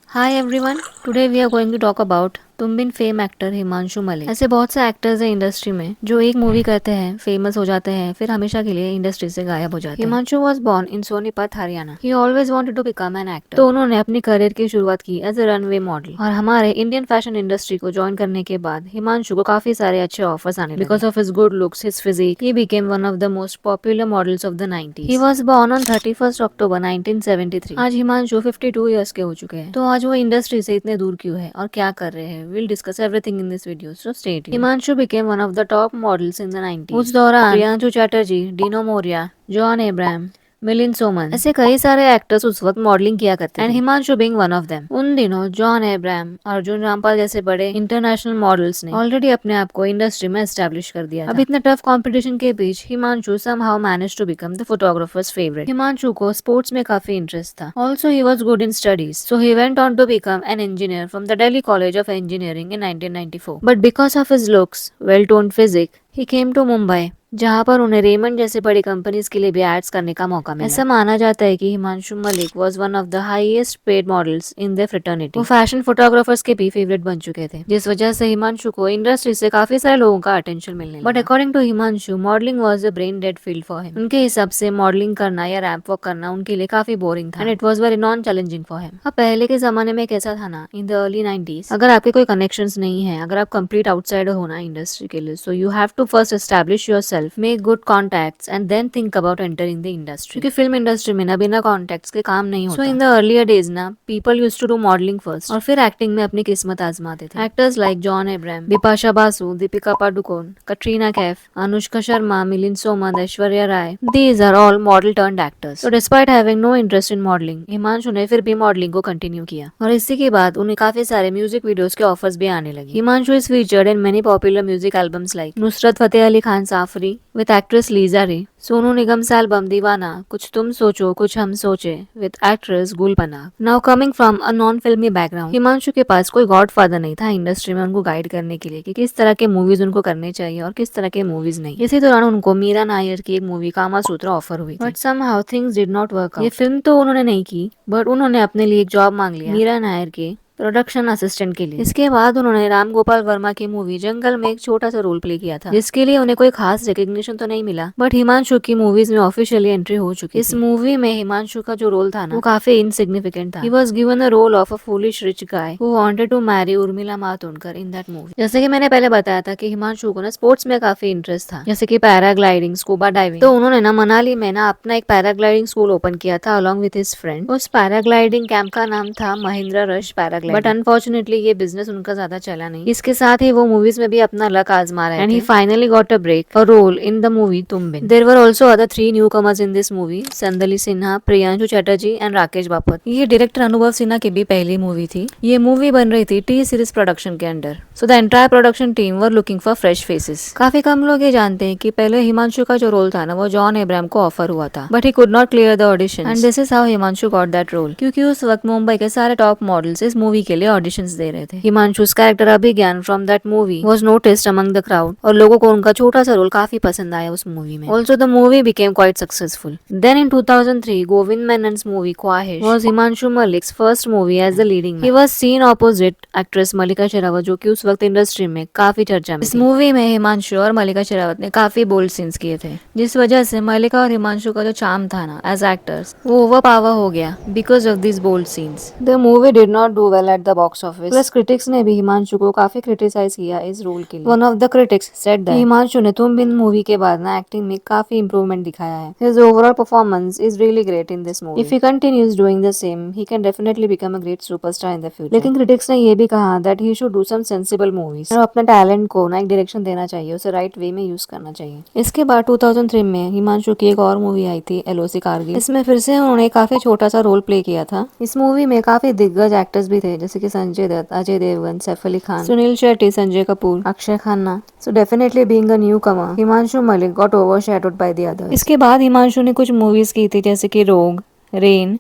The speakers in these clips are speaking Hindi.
Hi everyone, today we are going to talk about Tum Bin fame actor Himanshu Malik. ऐसे बहुत से एक्टर्स हैं इंडस्ट्री में जो एक मूवी करते हैं, फेमस हो जाते हैं, फिर हमेशा के लिए इंडस्ट्री से गायब हो जाते हैं। Himanshu was born in Sonipat, Haryana. He always wanted to become an actor. तो उन्होंने अपनी करियर की शुरुआत की एज अ रनवे मॉडल और हमारे इंडियन फैशन इंडस्ट्री को ज्वाइन करने के बाद हिमांशु को काफी सारे अच्छे ऑफर्स आने लगे। Because of his good looks, his physique, he became one of the most popular models of the 90s। He was born on 31 October 1973। आज हिमांशु 52 ईयर्स के हो चुके हैं। तो आज वो इंडस्ट्री से इतने दूर क्यों है और क्या कर रहे हैं, will discuss everything in this video, so stay tuned. Himanshu became one of the top models in the 90s। उस दौरान प्रियांशु चैटर्जी, डीनो मोरिया, जॉन एब्राहम, मिलिंद सोमन ऐसे कई सारे एक्टर्स उस वक्त मॉडलिंग किया करते थे and Himanshu being one of them. उन दिनों जॉन एब्राहम, अर्जुन रामपाल जैसे बड़े इंटरनेशनल मॉडल्स ने ऑलरेडी अपने आप को इंडस्ट्री में एस्टेब्लिश कर दिया था। अब इतने टफ कंपटीशन के बीच Himanshu somehow managed to become the photographer's favorite। Himanshu को स्पोर्ट्स में काफी इंटरेस्ट था। Also he was good in studies, so he went on to become an engineer from the Delhi College of Engineering in 1994। But because of his looks, well toned physique, he came to Mumbai, जहाँ पर उन्हें रेमंड जैसे बड़ी कंपनीज के लिए भी एड्स करने का मौका मिला। ऐसा माना जाता है कि Himanshu Malik was one of the highest paid models in the fraternity. वो फैशन फोटोग्राफर्स के भी फेवरेट बन चुके थे, जिस वजह से हिमांशु को इंडस्ट्री से काफी सारे लोगों का अटेंशन मिलने लगा। But according to Himanshu, modelling was a brain dead field for him. उनके हिसाब से मॉडलिंग करना या रैंप वॉक करना उनके लिए काफी बोरिंग था and it was very non challenging for him. अब पहले के जमाने में कैसा था ना, इन द अर्ली 90s, अगर आपके कोई कनेक्शंस नहीं है, अगर आप कंप्लीट आउटसाइडर हो ना इंडस्ट्री के लिए, so you have to first establish yourself, make good contacts and then think about entering the industry. क्योंकि फिल्म इंडस्ट्री में ना बिना कॉन्टैक्ट्स के काम नहीं होता। So in the earlier days ना people used to do modelling first और फिर एक्टिंग में अपनी किस्मत आजमाते थे। Actors like John Abraham, Bipasha Basu, Deepika Padukone, Katrina Kaif, Anushka Sharma, Milind Soman, Aishwarya Rai, these are all model turned actors. So despite having no interest in modelling, Himanshu ने फिर भी मॉडलिंग को कंटिन्यू किया और इसी के बाद उन्हें काफी सारे म्यूजिक वीडियोस के ऑफर्स भी आने लगे। Himanshu is featured in many popular music albums like Nusrat Fateh Ali Khan साफरी विद एक्ट्रेस लीजा रे, सोनू निगम से एल्बम दीवाना, कुछ तुम सोचो कुछ हम सोचे विद एक्ट्रेस गुल Panag. Now coming from a non फिल्मी बैकग्राउंड, हिमांशु के पास कोई गॉड फादर नहीं था इंडस्ट्री में उनको गाइड करने के लिए कि किस तरह के मूवीज उनको करने चाहिए और किस तरह के मूवीज नहीं। इसी दौरान उनको मीरा नायर की एक मूवी कामा सूत्र ऑफर हुई, but somehow things did not work out. ये फिल्म तो उन्होंने नहीं की, बट उन्होंने अपने लिए एक जॉब मांग लिया मीरा नायर के प्रोडक्शन असिस्टेंट के लिए। इसके बाद उन्होंने राम गोपाल वर्मा की मूवी जंगल में एक छोटा सा रोल प्ले किया था, जिसके लिए उन्हें कोई खास रिकग्निशन तो नहीं मिला, बट हिमांशु की मूवीज में ऑफिशियली एंट्री हो चुकी। इस मूवी में हिमांशु का जो रोल था ना, वो काफी इनसिग्निफिकेंट था। He was given the role of a foolish rich guy who wanted to marry Urmila Matondkar in that movie. जैसे कि मैंने पहले बताया था कि हिमांशु को ना स्पोर्ट्स में काफी इंटरेस्ट था, जैसे कि पैराग्लाइडिंग, स्कूबा डाइविंग। तो उन्होंने ना मनाली में ना अपना एक पैराग्लाइडिंग स्कूल ओपन किया था अलॉन्ग विद हिज फ्रेंड। उस पैराग्लाइडिंग कैंप का नाम था Mahindra rush paragliding, but unfortunately ये बिजनेस उनका ज्यादा चला नहीं। इसके साथ ही वो मूवीज में भी अपना लक आजमा रहे थे and he finally got a break, a role in the movie Tum Bin. There were also other 3 newcomers in this movie, Sandali Sinha, Priyanshu Chatterjee and Rakesh Bapat. ये डायरेक्टर अनुभव सिन्हा की भी पहली मूवी थी। ये मूवी बन रही थी टी सीरीज प्रोडक्शन के under, so the entire production team were looking for fresh faces. काफी कम लोग ये जानते हैं कि पहले हिमांशु का जो रोल था ना, वो जॉन अब्राहम को ऑफर हुआ था, but he could not clear the audition and this is how Himanshu got that role. क्योंकि उस वक्त मुंबई के सारे टॉप मॉडल्स इस मूवी के लिए ऑडिशंस दे रहे थे। Himanshu's character Abhigyan from that movie was noticed among the crowd और लोगों को उनका छोटा सा रोल काफी पसंद आया उस मूवी में। Also the movie became quite successful. Then in 2003 Govind Menon's movie Khwahish was Himanshu Malik's first movie as the leading. He was seen opposite actress Mallika Sherawat, जो कि उस वक्त इंडस्ट्री में काफी चर्चा में थी। इस मूवी में हिमांशु और मल्लिका शेरावत ने काफी बोल्ड सीन्स किए थे, जिस वजह से मल्लिका और हिमांशु का जो चार्म था ना एज एक्टर्स, वो ओवर पावर हो गया because of this bold scenes. The movie did not do well at the box office, plus critics ने भी हिमांशु को काफी क्रिटिसाइज किया इस रोल के लिए। One of the critics said that Himanshu ने तुम बिन मूवी के बाद ना एक्टिंग में काफी इंप्रूवमेंट दिखाया है। His overall performance is really great in this movie. If he continues doing the same, he can definitely become a great superstar in the future. लेकिन क्रिटिक्स ने ये भी कहा that he should do some sensible movies और अपने टैलेंट को ना एक डायरेक्शन देना चाहिए, उसे राइट वे में यूज करना चाहिए। इसके बाद 2003 में हिमांशु की एक और मूवी आई थी एलओसी कारगिल। इसमें फिर से उन्होंने काफी छोटा सा रोल प्ले किया था। इस मूवी में काफी दिग्गज एक्टर्स भी थे, जैसे कि Sanjay Dutt, Ajay Devgn, Saif Ali Khan, Suniel Shetty, Sanjay Kapoor, Akshaye Khanna. So definitely being a newcomer, Himanshu Malik got overshadowed by the others. इसके बाद हिमांशु ने कुछ मूवीज की थी, जैसे कि रोग, रेन,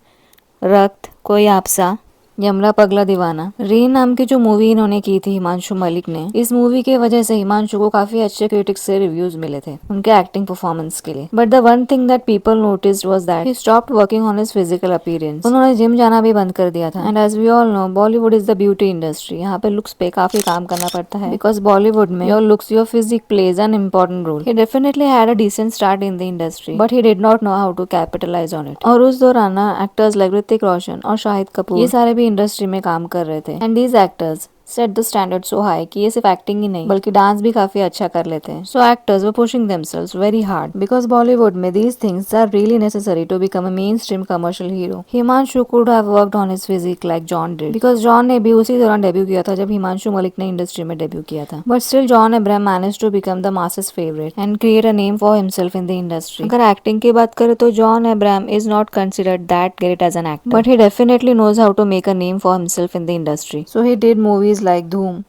रक्त, कोई आपसा, यमला पगला दीवाना, रेन नाम की जो मूवी इन्होंने की थी हिमांशु मलिक ने, इस मूवी के वजह से हिमांशु को काफी अच्छे क्रिटिक्स से रिव्यूज मिले थे उनके एक्टिंग परफॉर्मेंस के लिए। But the one thing that people noticed was that he stopped working on his physical appearance. उन्होंने जिम जाना भी बंद कर दिया था। And as we all know, Bollywood is the beauty industry. यहाँ पे लुक्स पे काफी काम करना पड़ता है, बिकॉज बॉलीवुड में your looks, your physique plays an important role. He definitely had a decent start in the industry, but he did not know how to capitalise on it. और उस दौरान ना एक्टर्स लाइक ऋतिक रोशन और शाहिद कपूर, ये सारे भी इंडस्ट्री में काम कर रहे थे। And these actors set the standard so high कि ये सिर्फ एक्टिंग ही नहीं बल्कि डांस भी काफी अच्छा कर लेते हैं। So actors were pushing themselves very hard, because Bollywood में these things are really necessary to become a mainstream commercial hero. Himanshu could have worked on his physique like John did, because John ने भी उसी दौरान डेब्यू किया था जब हिमांशु मलिक ने इंडस्ट्री में डेब्यू किया था। But still John Abraham managed to become the masses favourite and create a name for himself in the industry. अगर एक्टिंग की बात करें तो John Abraham is not considered that great as an actor, but he definitely knows how to make a name for himself in the industry. So he did movies like Dhoom,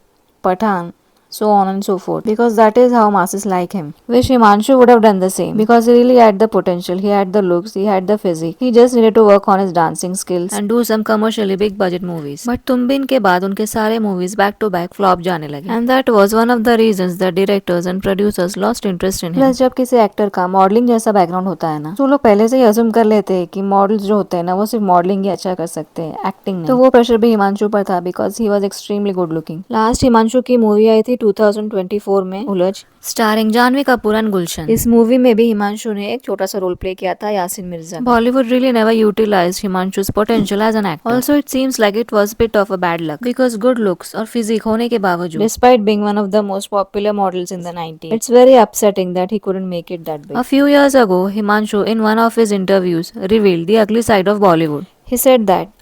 Pathaan, so on and so forth, because that is how masses like him. Wish Himanshu would have done the same, because he really had the potential, he had the looks, he had the physique. He just needed to work on his dancing skills and do some commercially big budget movies. But तुम के बाद उनके सारे movies back to back flop जाने लगे, and that was one of the reasons the directors and producers lost interest in him. Plus जब किसी एक्टर का मॉडलिंग जैसा बैकग्राउंड होता है ना, तो लोग पहले से ही अज्यूम कर लेते हैं कि मॉडल्स जो होते हैं ना वो सिर्फ मॉडलिंग ही अच्छा कर सकते हैं, एक्टिंग नहीं। तो वो प्रेशर भी हिमांशु पर था, because he was extremely good looking. Last Himanshu की मूवी आई थी 2024 में, उलझ, स्टारिंग जानवी कपूर एंड गुलशन। इस मूवी में भी हिमांशु ने एक छोटा सा रोल प्ले किया था Yasin Mirza. Bollywood really never utilized Himanshu's potential as an actor. Also it seems like it was bit of a bad luck, because good looks और physique होने के बावजूद, despite being one of the most popular models in the 90s, it's very upsetting that he couldn't make it that big. A few years ago, Himanshu in one of his interviews revealed the ugly side of Bollywood. He said that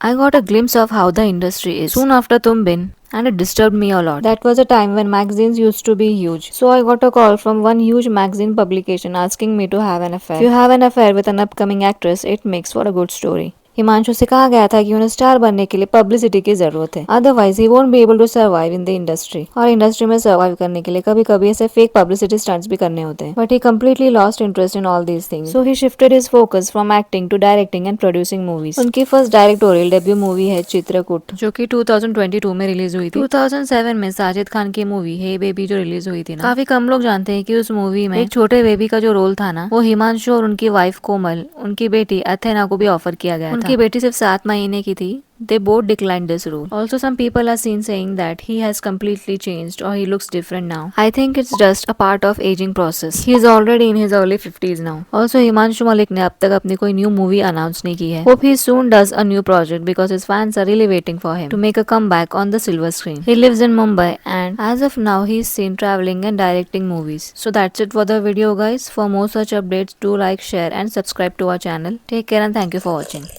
I got a glimpse of how the industry is soon after Tum Bin, and it disturbed me a lot. That was a time when magazines used to be huge. So I got a call from one huge magazine publication asking me to have an affair. If you have an affair with an upcoming actress, it makes for a good story. Himanshu से कहा गया था कि उन्हें स्टार बनने के लिए पब्लिसिटी की जरूरत है, otherwise he won't be able to survive in the industry. और इंडस्ट्री में सर्वाइव करने के लिए कभी कभी ऐसे फेक पब्लिसिटी स्टंट्स भी करने होते हैं। But he completely lost interest in all these things, so he shifted his focus from acting to directing and producing movies. उनकी फर्स्ट डायरेक्टोरियल डेब्यू मूवी है चित्रकूट, जो कि 2022 में रिलीज हुई थी। 2007 में साजिद खान की मूवी हे बेबी जो रिलीज हुई थी ना, काफी कम लोग जानते हैं कि उस मूवी में एक छोटे बेबी का जो रोल था ना, वो हिमांशु और उनकी वाइफ कोमल, उनकी बेटी अथेना को भी ऑफर किया गया था। उनकी बेटी सिर्फ 7 महीने की थी। They both declined this role. Also, some people are seen saying that he has completely changed or he looks different now. I think it's just a part of aging process. He is already in his early 50s now. Also, Himanshu Malik ने अब तक अपनी कोई new movie announce नहीं की है. Hope he soon does a new project because his fans are really waiting for him to make a comeback on the silver screen. He lives in Mumbai and as of now he is seen traveling and directing movies. So that's it for the video guys. For more such updates, do like, share and subscribe to our channel. Take care and thank you for watching.